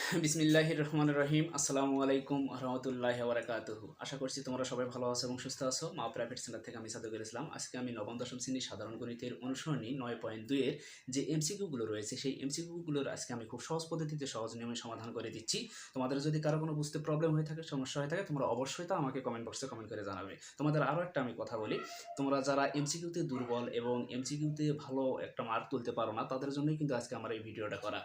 বিসমিল্লাহির রহমানির রহিম। আসসালামু আলাইকুম রহমতুল্লাহি ওয়া বারাকাতুহু। আশা করছি তোমরা সবাই ভালো আছো এবং সুস্থ আছো। মা প্রাইভেট সেন্টার থেকে আমি সাদুকুল ইসলাম। আজকে আমি নবম দশম শ্রেণীর সাধারণ গণিতের অনুসরণী ৯.২ এর যে এমসিকিউগুলো রয়েছে সেই এমসিকিউগুলোর আজকে আমি খুব সহজ পদ্ধতিতে সহজ নিয়মে সমাধান করে দিচ্ছি। তোমাদের যদি কারো কোনো বুঝতে প্রবলেম হয়ে থাকে, সমস্যা হয়ে থাকে, তোমরা অবশ্যই তা আমাকে কমেন্ট বক্সে কমেন্ট করে জানাবে। তোমাদের আরও একটা আমি কথা বলি, তোমরা যারা এমসিকিউতে দুর্বল এবং এমসিকিউতে ভালো একটা মার্ক তুলতে পারো না, তাদের জন্যই কিন্তু আজকে আমার এই ভিডিওটা করা।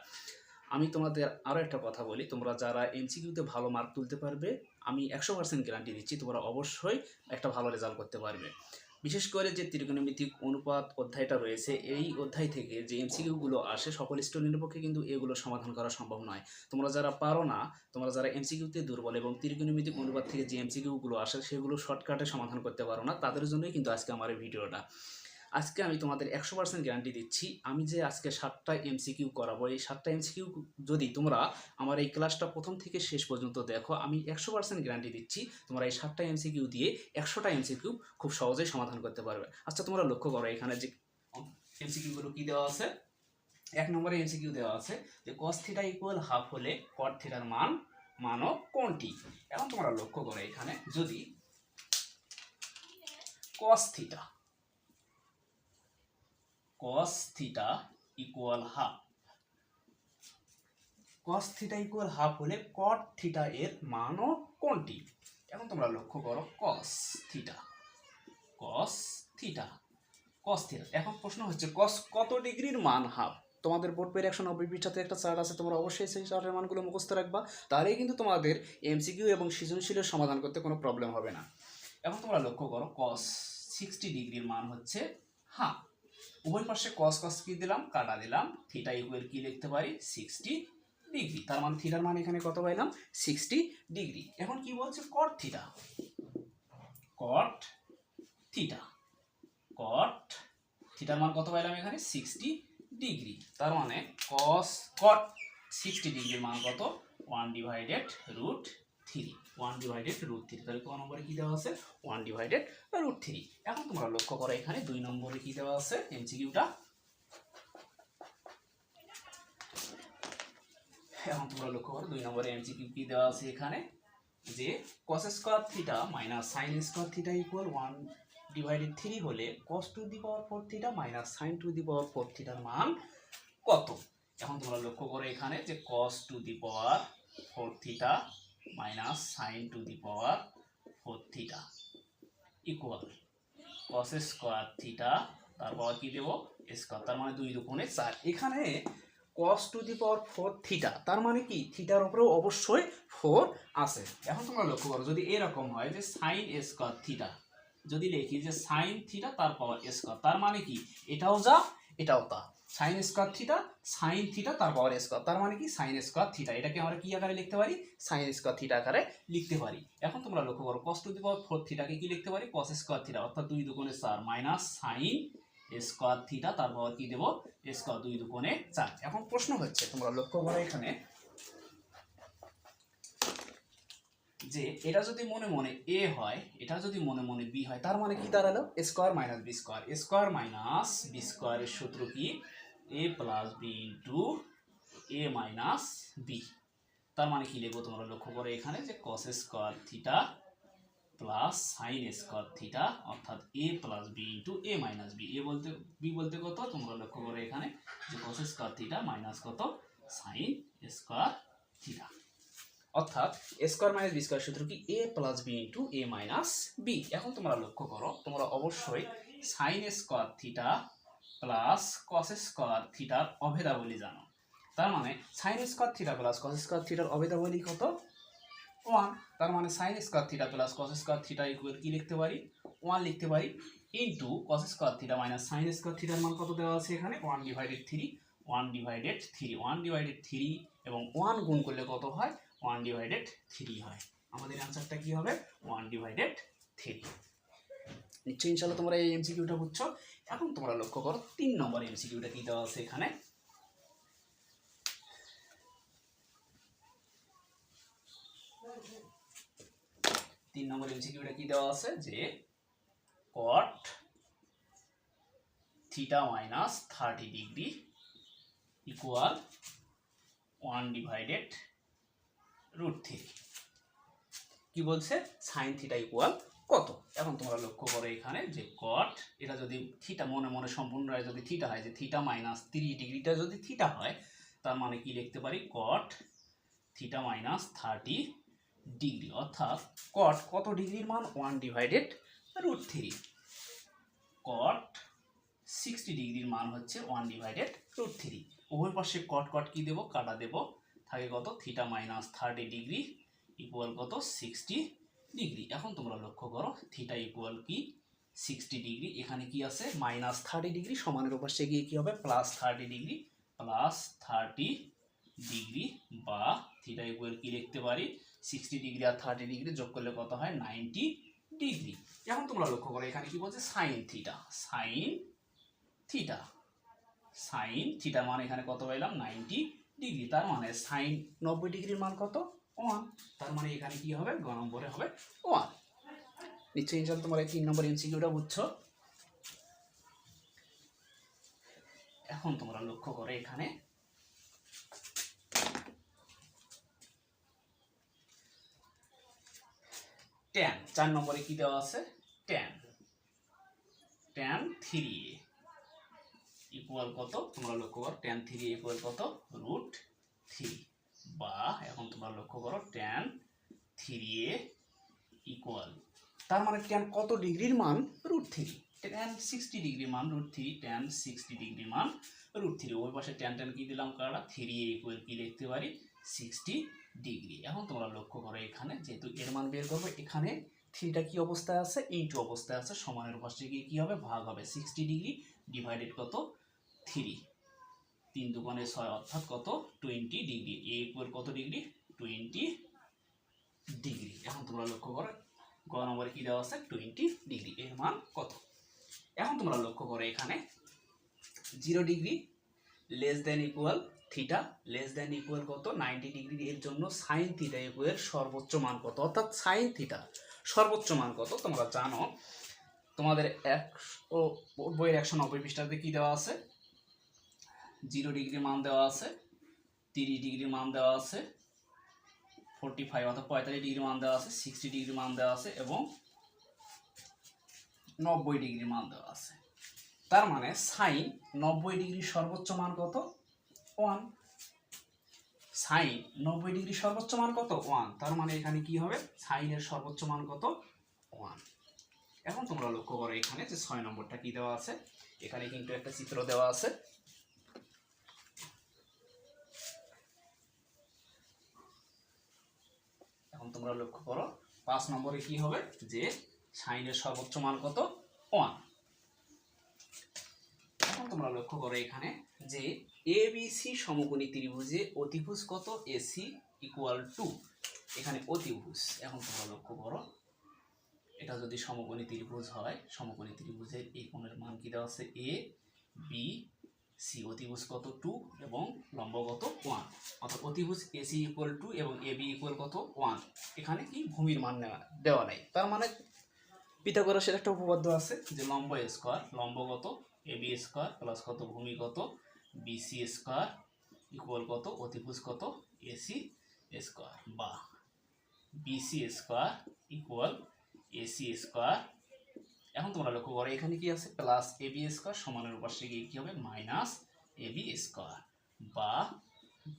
আমি তোমাদের আরও একটা কথা বলি, তোমরা যারা এমসিকিউতে ভালো মার্ক তুলতে পারবে, আমি 100% গ্যারান্টি দিচ্ছি তোমরা অবশ্যই একটা ভালো রেজাল্ট করতে পারবে। বিশেষ করে যে ত্রিকোণমিতিক অনুপাত অধ্যায়টা রয়েছে, এই অধ্যায় থেকে যে এমসিকিউগুলো আসে সকল স্টুডেন্টের পক্ষে কিন্তু এগুলো সমাধান করা সম্ভব নয়। তোমরা যারা পারো না, তোমরা যারা এমসিকিউতে দুর্বল এবং ত্রিকোণমিতিক অনুপাত থেকে যে এমসিকিউগুলো আসে সেগুলো শর্টকাটে সমাধান করতে পারো না, তাদের জন্যই কিন্তু আজকে আমার এই ভিডিওটা। আজকে আমি তোমাদের 100% গ্যারান্টি দিচ্ছি, আমি যে আজকে 7টা এমসিকিউ করাবো, এই 7টা এমসিকিউ যদি তোমরা আমার এই ক্লাসটা প্রথম থেকে শেষ পর্যন্ত দেখো, আমি 100% গ্যারান্টি দিচ্ছি তোমরা এই 7টা এমসিকিউ দিয়ে 100টা এমসিকিউ খুব সহজেই সমাধান করতে পারবে। আচ্ছা, তোমরা লক্ষ্য করো এখানে যে এমসিকিউগুলো কি দেওয়া আছে। 1 নম্বরে এমসিকিউ দেওয়া আছে যে cos থিটা ইকুয়াল হাফ হলে cot থিটার মানও কোনটি। এখন তোমরা লক্ষ্য করো এখানে যদি cos theta equal half, cos theta equal half হলে cot থিটা এর মানও কোনটি। এখন তোমরা লক্ষ্য করো cos থিটা। এখন প্রশ্ন হচ্ছে cos কত ডিগ্রির মান হাফ। তোমাদের বোর্ড পের 190 পৃষ্ঠাতে একটা চার্ট আছে, তোমরা অবশ্যই সেই চার্টের মানগুলো মুখস্থ রাখবা, তাহলেই কিন্তু তোমাদের এমসিকিউ এবং সৃজনশীলের সমাধান করতে কোনো প্রবলেম হবে না। এখন তোমরা লক্ষ্য করো cos 60 ডিগ্রির মান হচ্ছে হাফ। উভয় পাশে cos cos কি দিলাম, কাটা দিলাম, থিটা ইকুয়াল কি লিখতে পারি 60 ডিগ্রি। তার মানে থিটার মান এখানে কত পাইলাম 60 ডিগ্রি। এখন কি বলছে cot থিটার মান কত পাইলাম এখানে 60 ডিগ্রি। তার মানে cot 60 ডিগ্রির মান কত 1/√3। তাহলে ক নম্বরে কি দেওয়া আছে 1/√3। এখন তোমরা লক্ষ্য করো এখানে 2 নম্বরে কি দেওয়া আছে এমসিকিউটা। এখন তোমরা লক্ষ্য করো 2 নম্বরে এমসিকিউ কি দেওয়া আছে এখানে যে cos square theta minus sin square theta equal 1/3 হলে cos to the power 4 theta minus sin to the power 4 থিটার মান কত। এখন তোমরা লক্ষ্য করো এখানে যে cos to the power 4 theta minus sin to the power 4 theta equal cos square theta, তারপর কি দেব স্কয়ার, তার মানে 2 দুগুণে 4। এখানে cos to the power 4 theta, তার মানে কি থিটার উপরেও অবশ্যই 4 আছে। এখন তোমরা লক্ষ্য করো যদি এরকম হয় যে sin স্কয়ার থিটা, যদি লিখি যে sin থিটা তার পাওয়ার স্কয়ার, তার মানে কি এটাও যা এটাও তা, sin square theta sin theta তার পাওয়ার স্কয়ার, তার মানে কি sin স্কয়ার থিটা। এটাকে আমরা কি আকারে লিখতে পারি sin স্কয়ার থিটা আকারে লিখতে পারি। এখন তোমরা লক্ষ্য করো cos টু দি পাওয়ার 4 থিটাকে কি লিখতে পারি cos স্কয়ার থিটা, অর্থাৎ 2 দুগুণে 4 মাইনাস sin স্কয়ার থিটা, তারপর কি দেব স্কয়ার, 2 দুগুণে 4। এখন প্রশ্ন হচ্ছে তোমরা লক্ষ্য করো এখানে যে এটা যদি মনে মনে a হয়, এটা যদি মনে মনে b হয়, তার মানে কি দাঁড়ালো square minus B square. Square minus B স্কয়ারের সূত্র কি a plus B into a minus B. তার মানে কি লিখবো তোমরা লক্ষ্য করো এখানে যে cos square theta plus sin square theta, অর্থাৎ a plus B into a minus B. b বলতে কত তোমরা লক্ষ্য করো এখানে যে cos স্কয়ার থিটা মাইনাস কত sin স্কয়ার থিটা, অর্থাৎ স্কয়ার মাইনাস বি স্কয়ার সূত্র কি a plus B into a minus B. এখন তোমরা লক্ষ্য করো তোমরা অবশ্যই sin square theta plus cos square থিটার অভেদাবলী জানো। তার মানে sin square theta plus cos square থিটার অভেদাবলী কত 1। তার মানে sin square theta plus cos square theta equal কি লিখতে পারি 1 লিখতে পারি, into cos square theta minus sin square থিটার মান কত দেওয়া আছে এখানে 1/3 এবং 1 গুণ করলে কত হয় 1/3 হয়। আমাদের অ্যানসারটা কি হবে 1/3। নিশ্চয়ই ইনশাআল্লাহ তোমরা এই এমসিকিউটা বুঝছো। এখন তোমরা লক্ষ্য করো 3 নম্বর এমসিকিউটা কি দেওয়া আছে এখানে। 3 নম্বর এমসিকিউটা কি দেওয়া আছে যে cot theta minus 30 degree equal 1/3 √3। কি বলছে সাইন থিটা ইকুয়াল কত। এখন তোমরা লক্ষ্য করো এখানে যে কট, এটা যদি থিটা মনে মনে সম্পূর্ণ যদি থিটা হয়, যে থিটা মাইনাস 3 ডিগ্রিটা যদি থিটা হয়, তার মানে কি লিখতে পারি কট থিটা মাইনাস 30 ডিগ্রি, অর্থাৎ কট কত ডিগ্রির মান 1/√3। কট 60 ডিগ্রির মান হচ্ছে 1/√3। উভয় পাশে কট কট কি দেবো, কাটা দেবো, থাকে কত থিটা মাইনাস 30 ডিগ্রি ইকুয়াল কত 60 ডিগ্রি। এখন তোমরা লক্ষ্য করো থিটা ইকুয়াল কি 60 ডিগ্রি, এখানে কি আছে মাইনাস 30 ডিগ্রি, সমানের পাশে গিয়ে কি হবে প্লাস 30 ডিগ্রি, প্লাস 30 ডিগ্রি, বা থিটা ইকুয়াল কি লিখতে পারি 60 ডিগ্রি আর 30 ডিগ্রি যোগ করলে কত হয় 90 ডিগ্রি। এখন তোমরা লক্ষ্য করো এখানে কি বলছে সাইন থিটা, সাইন থিটা মানে এখানে কত পাইলাম 90 ডিগ্রি, তার মানে সাইন 90 ডিগ্রির মান কত 1, তার মানে এখানে কি হবে গ নম্বরে হবে 1। নিশ্চয়ই ইনশাআল্লাহ তোমরা 3 নম্বর এমসিকিউটা বুঝছো। এখন তোমরা লক্ষ্য করো এখানে tan, 4 নম্বরে কি দেওয়া আছে tan 3a ইকুয়াল কত, তোমরা লক্ষ্য করো tan 3a ইকুয়াল কত √3, বা এখন তোমরা লক্ষ্য করো tan 3a ইকুয়াল, তার মানে tan কত ডিগ্রির মান √3, tan 60 ডিগ্রি মান √3, tan 60 ডিগ্রি মান √3, ওই পাশে tan কি দিলাম কারা 3a ইকুয়াল কি লিখতে পারি 60 ডিগ্রি। এখন তোমরা লক্ষ্য করো এখানে যেহেতু এর মান বের করবো, এখানে থ্রিটা কি অবস্থায় আছে ইনটু অবস্থায় আছে, সমানের পাশে গিয়ে কি হবে ভাগ হবে, 60 ডিগ্রি ডিভাইডেড কত 3, 3 দুগুণে 6 অর্থাৎ কত 20 ডিগ্রি, এ ইকুয়াল কত ডিগ্রি 20 ডিগ্রি। এখন তোমরা লক্ষ্য করো গ নম্বরে কি দেওয়া আছে 20 ডিগ্রি, এর মান কত। এখন তোমরা লক্ষ্য করো এখানে 0 degree less than equal theta less than equal কত 90 ডিগ্রি, এর জন্য সাইন থিটা ইকুয়াল সর্বোচ্চ মান কত, অর্থাৎ সাইন থিটা সর্বোচ্চ মান কত তোমরা জানো। তোমাদের বইয়ের 190 পৃষ্ঠাতে কি দেওয়া আছে 0 ডিগ্রি মান দেওয়া আছে, 30 ডিগ্রি মান দেওয়া আছে, 45 অর্থাৎ 45 ডিগ্রি মান দেওয়া আছে, 60 ডিগ্রি মান দেওয়া আছে এবং 90 ডিগ্রি মান দেওয়া আছে। তার মানে সাইন 90 ডিগ্রি সর্বোচ্চ মান কত 1, সাইন 90 ডিগ্রি সর্বোচ্চ মান কত 1, তার মানে এখানে কি হবে সাইনের সর্বোচ্চ মান কত 1। এখন তোমরা লক্ষ্য করো এখানে যে 6 নম্বরটা কি দেওয়া আছে, এখানে কিন্তু একটা চিত্র দেওয়া আছে। এখন তোমরা লক্ষ্য করো 5 নম্বরে কি হবে যে সাইনের সর্বোচ্চ মান কত 1। এখন তোমরা লক্ষ্য করো এখানে যে ABC সমকোণী ত্রিভুজে অতিভুজ কত AC ইকুয়াল টু, এখানে অতিভুজ। এখন তোমরা লক্ষ্য করো এটা যদি সমকোণী ত্রিভুজ হয়, সমকোণী ত্রিভুজের এই কোণের মান কি দেওয়া আছে ABC, অতিভুজ কত 2 এবং লম্ব কত 1, অর্থাৎ অতিভুজ AC ইকুয়াল 2 এবং AB ইকুয়াল কত 1। এখানে কি ভূমির মান দেওয়া নাই, তার মানে পিথাগোরাসের একটা উপপাদ্য আছে যে লম্ব স্কয়ার, লম্ব কত AB স্কয়ার প্লাস কত ভূমি কত BC স্কয়ার ইকুয়াল কত অতিভুজ কত AC স্কয়ার, বা BC square equal AC square. এখন তোমরা লক্ষ্য করো এখানে কি আছে প্লাস AB স্কয়ার, সমানের পাশে গিয়ে কি হবে মাইনাস AB স্কয়ার, বা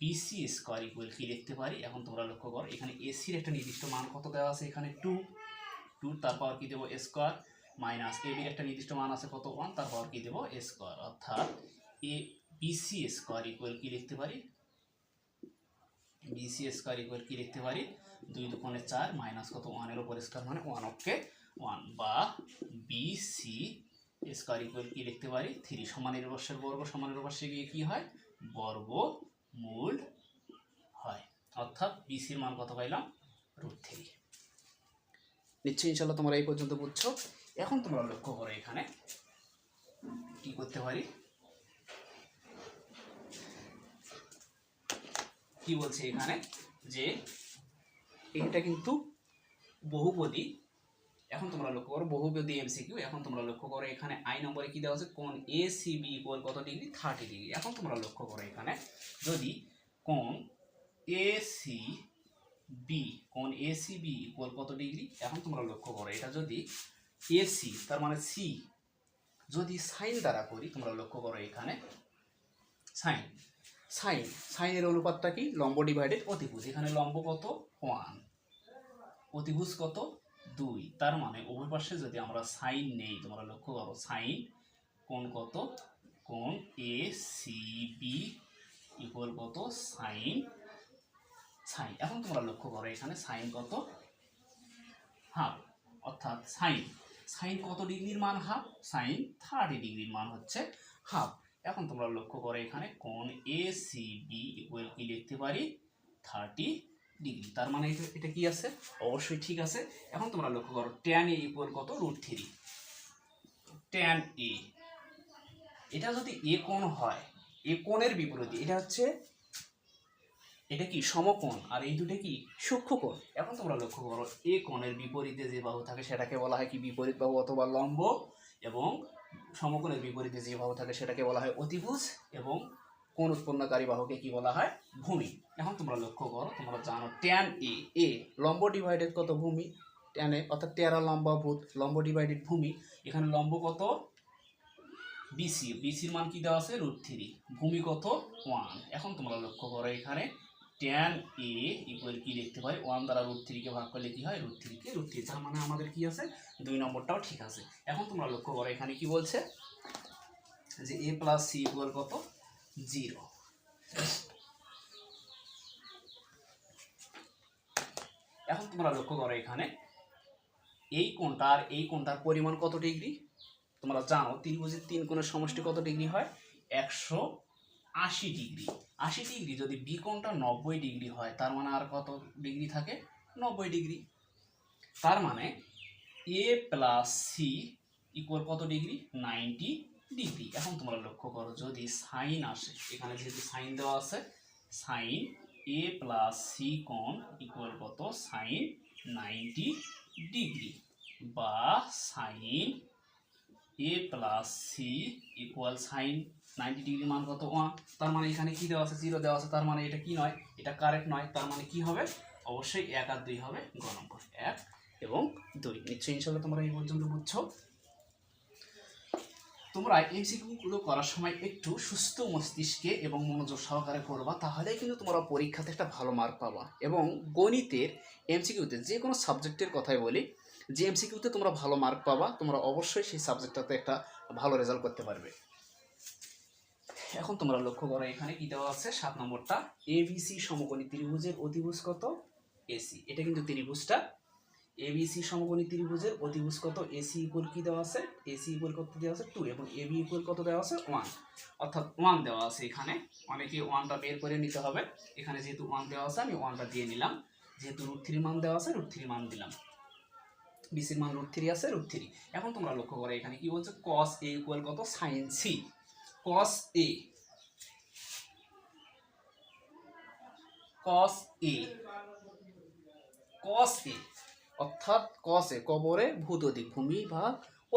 BC স্কয়ার ইকুয়াল কি লিখতে পারি। এখন তোমরা লক্ষ্য করো এখানে AC এর একটা নির্দিষ্ট মান কত দেওয়া আছে, এখানে 2, তারপর কি দেবো স্কয়ার, মাইনাস AB এর একটা নির্দিষ্ট মান আছে কত 1, তারপর কি দেবো স্কয়ার, অর্থাৎ BC স্কয়ার ইকুয়াল কি লিখতে পারি BC স্কয়ার ইকুয়াল কি লিখতে পারি 2 দুগুণে 4 মাইনাস কত 1 এর উপর স্কয়ার মানে 1 ওকে 1, বা BC স্কয়ার ইকুয়াল কি লিখতে পারি 3, সমানের পাশের বর্গ সমানের পাশে গিয়ে কি হয় বর্গমূল হয়, অর্থাৎ BC এর মান কত পাইলাম √3। নিশ্চয়ই ইনশাআল্লাহ তোমরা এই পর্যন্ত বুঝছো। এখন তোমরা লক্ষ্য করো এখানে কি করতে পারি, কি বলছে এখানে যে এটা কিন্তু বহুপদী। এখন তোমরা লক্ষ্য করো বহুপদী এমসিকিউ। এখন তোমরা লক্ষ্য করো এখানে আই নম্বরে কি দেওয়া আছে কোণ ACB ইকুয়াল কত ডিগ্রি 30 ডিগ্রি। এখন তোমরা লক্ষ্য করো এখানে যদি কোণ AC বি, কোণ এসি বি ইকুয়াল কত ডিগ্রি? এখন তোমরা লক্ষ্য করো, এটা যদি এসি তার মানে সি যদি সাইন দ্বারা করি, তোমরা লক্ষ্য করো এখানে সাইন সাইন সাইনের অনুপাতটা কি? লম্ব ডিভাইডেড অতিভুজ। এখানে লম্ব কত? 1, অতিভুজ কত? 2। তার মানে উভয় পাশে যদি আমরা সাইন নেই, তোমরা লক্ষ্য করো সাইন কোণ কত? কোণ এ সি বি ইকুয়াল কত? Sine sine. এখন তোমরা লক্ষ্য করো এখানে সাইন কত? হাফ, অর্থাৎ সাইন সাইন কত ডিগ্রির মান? হাফ। সাইন 30 ডিগ্রির মান হচ্ছে হাফ। এখন তোমরা লক্ষ্য করো এখানে কোণ এ সি বি ইকুয়াল কি লিখতে পারি? 30 ডিগ্রি। তার মানে এটা কি আছে? অবশ্যই ঠিক আছে। এখন তোমরা লক্ষ্য করো ট্যান এ ইকুয়াল কত? √3। ট্যান এ, এটা যদি এ কোণ হয়, এ কোণের বিপরীতে এটা হচ্ছে, এটা কি? সমকোণ, আর এই দুটো কি? সূক্ষ্মকোণ। এখন তোমরা লক্ষ্য করো এ কোণের বিপরীতে যে বাহু থাকে সেটাকে বলা হয় কি? বিপরীত বাহু অথবা লম্ব, এবং সমকোণের বিপরীতে যে বাহু থাকে সেটাকে বলা হয় অতিভুজ, এবং কোণ উৎপন্নকারী বাহুকে কি বলা হয়? ভূমি। এখন তোমরা লক্ষ্য করো, তোমরা জানো ট্যান এ, এ লম্ব ডিভাইডেড কত? ভূমি। ট্যান এ অর্থাৎ 13 লম্বাভূত, লম্ব ডিভাইডেড ভূমি। এখানে লম্ব কত? বিসি, বিসির মান কি দেওয়া আছে? √3। ভূমি কত? 1। এখন তোমরা লক্ষ্য করো এখানে ট্যান এ ইকুয়াল কি লিখতে পারি? 1 দ্বারা √3 কে ভাগ করলে কি হয়? √3 কে √3। তার মানে আমাদের কি আছে? 2 নম্বরটাও ঠিক আছে। এখন তোমরা লক্ষ্য করো এখানে কি বলছে? যে a প্লাস সি ইকুয়াল কত? 0। এখন তোমরা লক্ষ্য করো এখানে এই কোণটা আর এই কোণটার পরিমাণ কত ডিগ্রি? তোমরা জানো ত্রিভুজের 3 কোণের সমষ্টি কত ডিগ্রি হয়? 180 ডিগ্রি। 80 ডিগ্রি যদি বি কোণটা 90 ডিগ্রি হয়, তার মানে আর কত ডিগ্রি থাকে? 90 ডিগ্রি। তার মানে এ প্লাস সি ইকুয়াল কত ডিগ্রি? 90 ডিগ্রি। এখন তোমরা লক্ষ্য করো যদি সাইন আসে, এখানে যেহেতু সাইন দেওয়া আছে, সাইন এ প্লাস সি কোণ ইকুয়াল কত? সাইন 90 ডিগ্রি, বা sine A plus C equal sine 90 degree মান কত? 1। তার মানে এখানে কি দেওয়া আছে? 0 দেওয়া আছে। তার মানে এটা কি নয়? এটা কারেক্ট নয়। তার মানে কি হবে? অবশ্যই 1 আর 2 হবে। গ নম্বর 1 এবং 2। নিশ্চয়ই ইনশাআল্লাহ তোমরা এই পর্যন্ত বুঝছো। তোমরা এমসিকিউগুলো করার সময় একটু সুস্থ মস্তিষ্কে এবং মনোযোগ সহকারে করবা, তাহলেই কিন্তু তোমরা পরীক্ষাতে একটা ভালো মার্ক পাবা। এবং গণিতের এমসিকিউতে যে কোনো সাবজেক্টের কথাই বলি, যে এমসিকিউতে তোমরা ভালো মার্ক পাবা, তোমরা অবশ্যই সেই সাবজেক্টটাতে একটা ভালো রেজাল্ট করতে পারবে। এখন তোমরা লক্ষ্য করো এখানে কি দেওয়া আছে? 7 নম্বরটা, এবিসি সমকোণী ত্রিভুজের অতিভুজ কত? এসি। এটা কিন্তু ত্রিভুজটা এবিসি সমকোণী ত্রিভুজের অতিভুজ কত? এসি ইকুয়াল কি দেওয়া আছে? এসি ইকুয়াল কত দেওয়া আছে? 2, এবং এবি ইকুয়াল কত দেওয়া আছে? 1। অর্থাৎ 1 দেওয়া আছে এখানে। অনেকে 1টা বের করে নিতে হবে। এখানে যেহেতু 1 দেওয়া আছে আমি 1টা দিয়ে নিলাম। যেহেতু √3 মান দেওয়া আছে, √3 মান দিলাম। বিসির মান √3 আছে, √3। এখন তোমরা লক্ষ্য করো এখানে কি বলছে? cos a ইকুয়াল কত? sin c। cos a, cos a, cos a অর্থাৎ cos a কবরে ভূত অধিক, ভূমি বা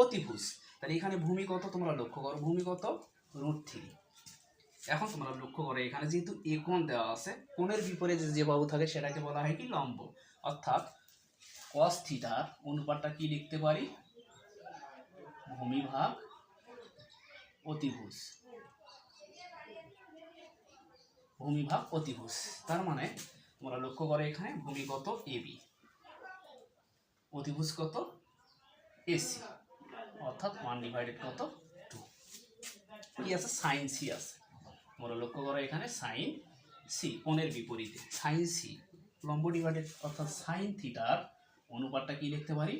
অতিভুজ। তাহলে এখানে ভূমি কত? তোমরা লক্ষ্য করো ভূমি কত? √3। এখন তোমরা লক্ষ্য করো এখানে যেহেতু এ কোণ দেওয়া আছে, কোণের বিপরীতে যে বাহু থাকে সেটাকে বলা হয় কি? লম্ব। অর্থাৎ cos থিটার অনুপাতটা কি লিখতে পারি? ভূমি ভাগ অতিভুজ, ভূমি ভাগ অতিভুজ। তার মানে তোমরা লক্ষ্য করো এখানে ভূমি কত? এবি, অতিভুজ কত? এসি, অর্থাৎ 1 ডিভাইডেড কত? 2। কি আছে? সাইন সি আছে। তোমরা লক্ষ্য করো এখানে সাইন সি, কোণের বিপরীতে সাইন সি, লম্ব ডিভাইডেড অর্থাৎ সাইন থিটার অনুপাতটা কি লিখতে পারি?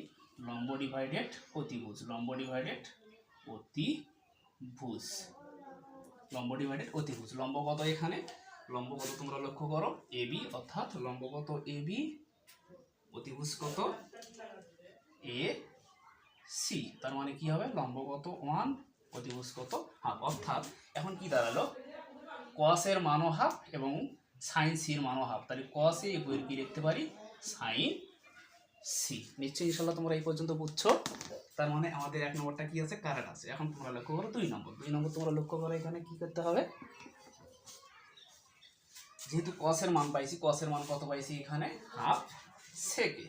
লম্ব ডিভাইডেড অতিভুজ, লম্ব ডিভাইডেড অতিভুজ, লম্ব ডিভাইডেড অতিভুজ। লম্ব কত এখানে? লম্ব কত তোমরা লক্ষ্য করো? এবি, অর্থাৎ লম্ব কত? এবি, অতিভুজ কত? A C. তার মানে কি হবে? লম্ব কত? 1, অতিভুজ কত? হাফ। অর্থাৎ এখন কি দাঁড়ালো? cos এর মানও হাফ এবং sin c এর মানও হাফ। তাহলে cos a ইকুয়াল কি লিখতে পারি? sin c। নিশ্চয়ই ইনশাআল্লাহ তোমরা এই পর্যন্ত বুঝছো। তার মানে আমাদের 1 নম্বরটা কি আছে? কারেক্ট আছে। এখন তোমরা লক্ষ্য করো 2 নম্বর। 2 নম্বর তোমরা লক্ষ্য করো এখানে কি করতে হবে? যেহেতু কসের মান পাইছি, কসের মান কত পাইছি এখানে হাফ সেকে।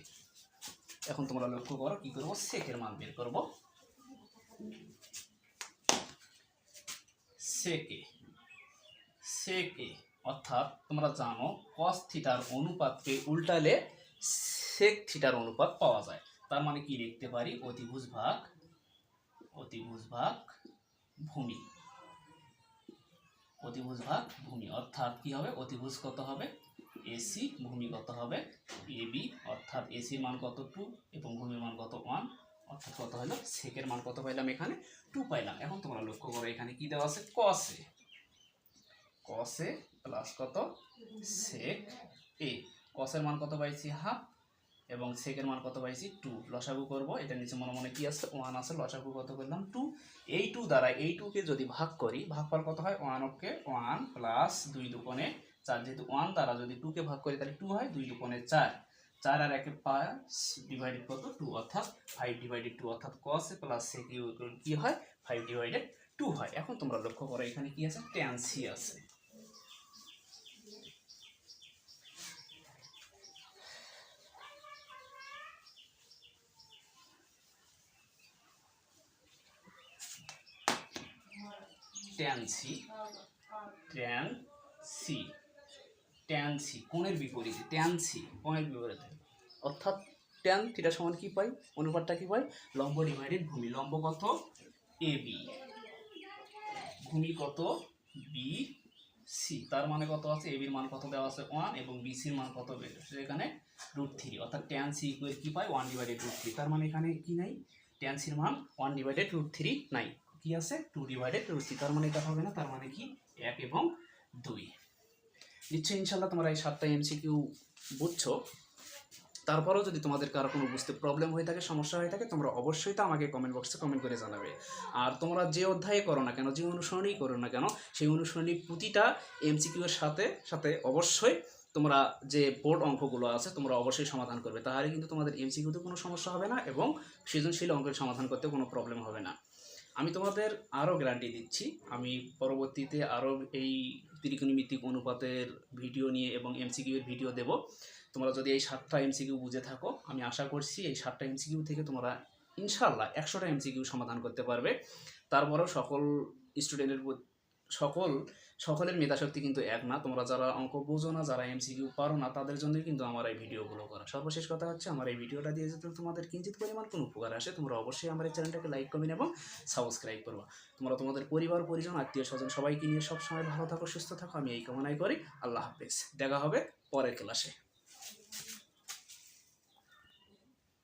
এখন তোমরা লক্ষ্য করো কি করবো, সেকের মান বের করব। সেকে সেকে অর্থাৎ তোমরা জানো কস থিটার অনুপাতকে উল্টালে সেক থিটার অনুপাত পাওয়া যায়। তার মানে কি লিখতে পারি, অতিভুজ ভাগ ভূমি, অতিভুজ ভাগ ভূমি। অর্থাৎ কি হবে, অতিভুজ কত হবে এসি, ভূমি কত হবে এবি। অর্থাৎ এসির মান কত 2 এবং ভূমির মান কত 1, অর্থাৎ কত হলো সেকের মান কত পাইলাম এখানে 2 পাইলাম। এখন তোমরা লক্ষ্য করো এখানে কি দেওয়া আছে, কসে প্লাস কত সেক এ। কসের মান কত পাইছি হাফ এবং সেকের মান কত পাইছি 2। লসাগু করব, এটা নিচে মনে মনে কি আছে 1 আছে, লসাগু কত করলাম 2। এই 2 দ্বারা এই 2 কে যদি ভাগ করি, ভাগফল কত হয় 1 কে 1 প্লাস 2 দুগুণে 4। যেহেতু 1 দ্বারা যদি 2 কে ভাগ করি তাহলে 2 হয়, 2 দুগুণে 4, 4 আর 1 5 ডিভাইডেড কত 2, অর্থাৎ 5/2, অর্থাৎ cos a plus sec a কি হয় 5/2 হয়। এখন তোমরা লক্ষ্য করো এখানে কি আছে, tan c আছে। tan c কোণের বিপরীতে, অর্থাৎ tan থিটা সমান কি পাই, অনুপাতটা কি পাই লম্ব ডিভাইডেড ভূমি। লম্ব কত ab, ভূমি কত bc। তার মানে কত আছে, ab এর মান কত দেওয়া আছে 1 এবং bc এর মান কত এখানে √3, অর্থাৎ tan c ইকুয়াল কি পাই 1/√3। তার মানে এখানে কি নাই, tan c এর মান 1/√3 নাই, কি আছে 2/√3। তার মানে এটা হবে না, তার মানে কি 1 এবং 2। নিশ্চয়ই ইনশাল্লাহ তোমরা এই 7টা এমসিকিউ বুঝছো। তারপরেও যদি তোমাদের কারো কোনো বুঝতে প্রবলেম হয়ে থাকে, সমস্যা হয়ে থাকে, তোমরা অবশ্যই তো আমাকে কমেন্ট বক্সে কমেন্ট করে জানাবে। আর তোমরা যে অধ্যায়ে করো না কেন, যে অনুসরণই করো না কেন, সেই অনুসরণী প্রতিটা এমসিকিউ এর সাথে সাথে অবশ্যই তোমরা যে বোর্ড অঙ্কগুলো আছে তোমরা অবশ্যই সমাধান করবে। তাহলে কিন্তু তোমাদের এমসিকিউতে কোনো সমস্যা হবে না এবং সৃজনশীল অঙ্কের সমাধান করতে কোনো প্রবলেম হবে না। আমি তোমাদের আরও গ্যারান্টি দিচ্ছি, আমি পরবর্তীতে আরও এই ত্রিকোণমিতিক অনুপাতের ভিডিও নিয়ে এবং এমসিকিউ এর ভিডিও দেব। তোমরা যদি এই 7টা এমসিকিউ বুঝে থাকো, আমি আশা করছি এই 7টা এমসিকিউ থেকে তোমরা ইনশাল্লাহ 100টা এমসিকিউ সমাধান করতে পারবে। তারপরেও সকল স্টুডেন্টের সকলের মেধাশক্তি কিন্তু এক না। তোমরা যারা অঙ্ক বোঝো না, যারা এমসিকিউ পারো না, তাদের জন্যই কিন্তু আমার এই ভিডিওগুলো করা। সর্বশেষ কথা হচ্ছে, আমার এই ভিডিওটা দিয়ে যদি তোমাদের কিঞ্চিত পরিমাণ কোনো উপকার আসে, তোমরা অবশ্যই আমার এই চ্যানেলটাকে লাইক কমেন্ট এবং সাবস্ক্রাইব করবা। তোমরা তোমাদের পরিবার পরিজন আত্মীয় স্বজন সবাইকে নিয়ে সবসময় ভালো থাকো, সুস্থ থাকো, আমি এই কামনাই করি। আল্লাহ হাফেজ, দেখা হবে পরের ক্লাসে।